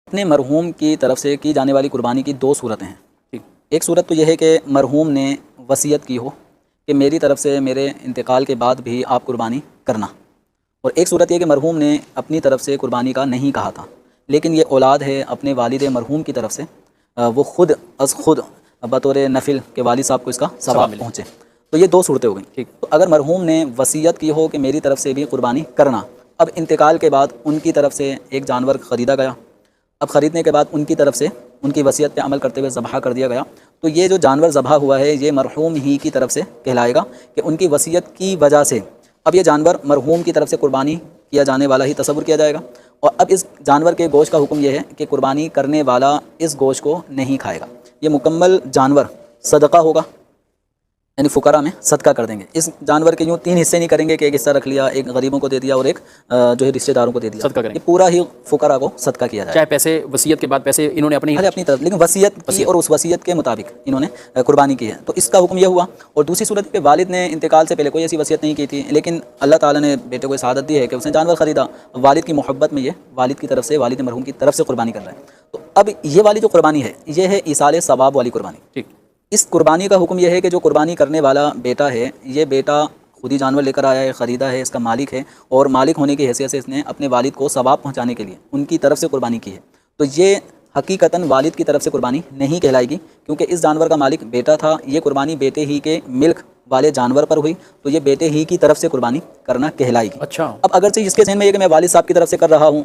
اپنے مرحوم کی طرف سے کی جانے والی قربانی کی دو صورتیں ہیں. ٹھیک، ایک صورت تو یہ ہے کہ مرحوم نے وصیت کی ہو کہ میری طرف سے میرے انتقال کے بعد بھی آپ قربانی کرنا، اور ایک صورت یہ کہ مرحوم نے اپنی طرف سے قربانی کا نہیں کہا تھا، لیکن یہ اولاد ہے اپنے والد مرحوم کی طرف سے، وہ خود از خود بطور نفل کہ والد صاحب کو اس کا ثواب پہنچے. تو یہ دو صورتیں ہو گئیں. ٹھیک، تو اگر مرحوم نے وصیت کی ہو کہ میری طرف سے بھی قربانی کرنا، اب انتقال کے بعد ان کی طرف سے ایک جانور خریدا گیا، اب خریدنے کے بعد ان کی طرف سے ان کی وصیت پہ عمل کرتے ہوئے ذبح کر دیا گیا، تو یہ جو جانور ذبح ہوا ہے یہ مرحوم ہی کی طرف سے کہلائے گا کہ ان کی وصیت کی وجہ سے اب یہ جانور مرحوم کی طرف سے قربانی کیا جانے والا ہی تصور کیا جائے گا، اور اب اس جانور کے گوشت کا حکم یہ ہے کہ قربانی کرنے والا اس گوشت کو نہیں کھائے گا. یہ مکمل جانور صدقہ ہوگا، یعنی فقراء میں صدقہ کر دیں گے. اس جانور کے یوں تین حصے نہیں کریں گے کہ ایک حصہ رکھ لیا، ایک غریبوں کو دے دیا اور ایک جو ہے رشتہ داروں کو دے دیا. صدقہ کریں گے، یہ پورا ہی فقراء کو صدقہ کیا جائے، چاہے پیسے وصیت کے بعد پیسے انہوں نے اپنی طرف، لیکن وصیت کی اور اس وصیت کے مطابق انہوں نے قربانی کی ہے. تو اس کا حکم یہ ہوا. اور دوسری صورت کہ والد نے انتقال سے پہلے کوئی ایسی وصیت نہیں کی تھی، لیکن اللہ تعالیٰ نے بیٹے کو سعادت دی ہے کہ اس نے جانور خریدا، والد کی محبت میں یہ والد کی طرف سے، والد مرحوم کی طرف سے قربانی کر رہا ہے. تو اب یہ والی جو قربانی ہے یہ ہے ایصال ثواب والی قربانی. ٹھیک، اس قربانی کا حکم یہ ہے کہ جو قربانی کرنے والا بیٹا ہے، یہ بیٹا خود ہی جانور لے کر آیا ہے، خریدا ہے، اس کا مالک ہے، اور مالک ہونے کی حیثیت سے اس نے اپنے والد کو ثواب پہنچانے کے لیے ان کی طرف سے قربانی کی ہے. تو یہ حقیقتاً والد کی طرف سے قربانی نہیں کہلائے گی، کیونکہ اس جانور کا مالک بیٹا تھا. یہ قربانی بیٹے ہی کے ملک والے جانور پر ہوئی، تو یہ بیٹے ہی کی طرف سے قربانی کرنا کہلائے گی. اچھا، اب اگرچہ اس کے ذہن میں یہ کہ میں والد صاحب کی طرف سے کر رہا ہوں،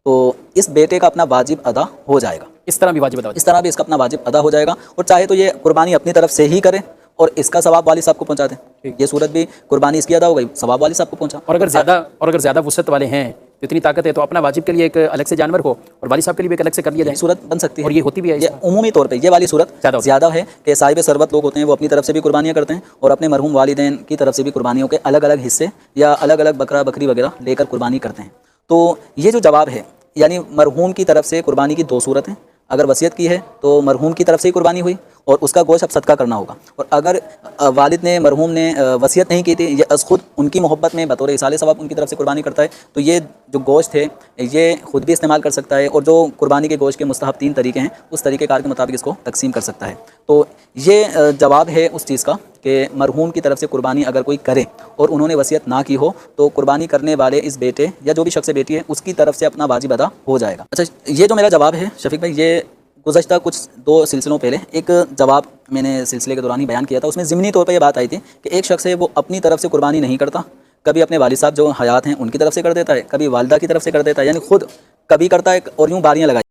تو اس بیٹے کا اپنا واجب ادا ہو جائے گا. اس طرح بھی واجب ادا، اس طرح بھی اس کا اپنا واجب ادا ہو جائے گا، اور چاہے تو یہ قربانی اپنی طرف سے ہی کرے اور اس کا ثواب والد صاحب کو پہنچا دیں. یہ صورت بھی قربانی اس کی ادا ہو گئی، ثواب والد صاحب کو پہنچا. اور اگر زیادہ وسعت والے ہیں تو اتنی طاقت ہے تو اپنا واجب کے لیے ایک الگ سے جانور ہو اور والد صاحب کے لیے بھی ایک الگ سے کر لیا جائے. صورت بن سکتی ہے، اور یہ ہوتی بھی ہے. یہ عمومی طور پہ یہ والی صورت زیادہ ہے کہ صاحب ثروت لوگ ہوتے ہیں وہ اپنی طرف سے بھی قربانیاں کرتے ہیں اور اپنے مرحوم والدین کی طرف سے بھی قربانیوں کے الگ الگ حصے یا الگ الگ بکرا بکری وغیرہ لے کر قربانی کرتے ہیں. تو یہ جو جواب ہے، یعنی مرحوم کی طرف سے قربانی کی دو صورتیں. اگر وصیت کی ہے تو مرحوم کی طرف سے ہی قربانی ہوئی اور اس کا گوشت اب صدقہ کرنا ہوگا، اور اگر والد نے مرحوم نے وصیت نہیں کی تھی، یہ از خود ان کی محبت میں بطور ایصال ثواب ان کی طرف سے قربانی کرتا ہے، تو یہ جو گوشت ہے یہ خود بھی استعمال کر سکتا ہے، اور جو قربانی کے گوشت کے مستحب 3 طریقے ہیں اس طریقہ کار کے مطابق اس کو تقسیم کر سکتا ہے. تو یہ جواب ہے اس چیز کا کہ مرحوم کی طرف سے قربانی اگر کوئی کرے اور انہوں نے وصیت نہ کی ہو تو قربانی کرنے والے اس بیٹے یا جو بھی شخص بیٹی ہے اس کی طرف سے اپنا واجب ادا ہو جائے گا. اچھا، یہ جو میرا جواب ہے شفیق بھائی، یہ گزشتہ کچھ 2 سلسلوں پہلے ایک جواب میں نے سلسلے کے دوران ہی بیان کیا تھا. اس میں ضمنی طور پہ یہ بات آئی تھی کہ ایک شخص ہے وہ اپنی طرف سے قربانی نہیں کرتا، کبھی اپنے والد صاحب جو حیات ہیں ان کی طرف سے کر دیتا ہے، کبھی والدہ کی طرف سے کر دیتا ہے، یعنی خود کبھی کرتا ہے اور یوں باریاں لگائی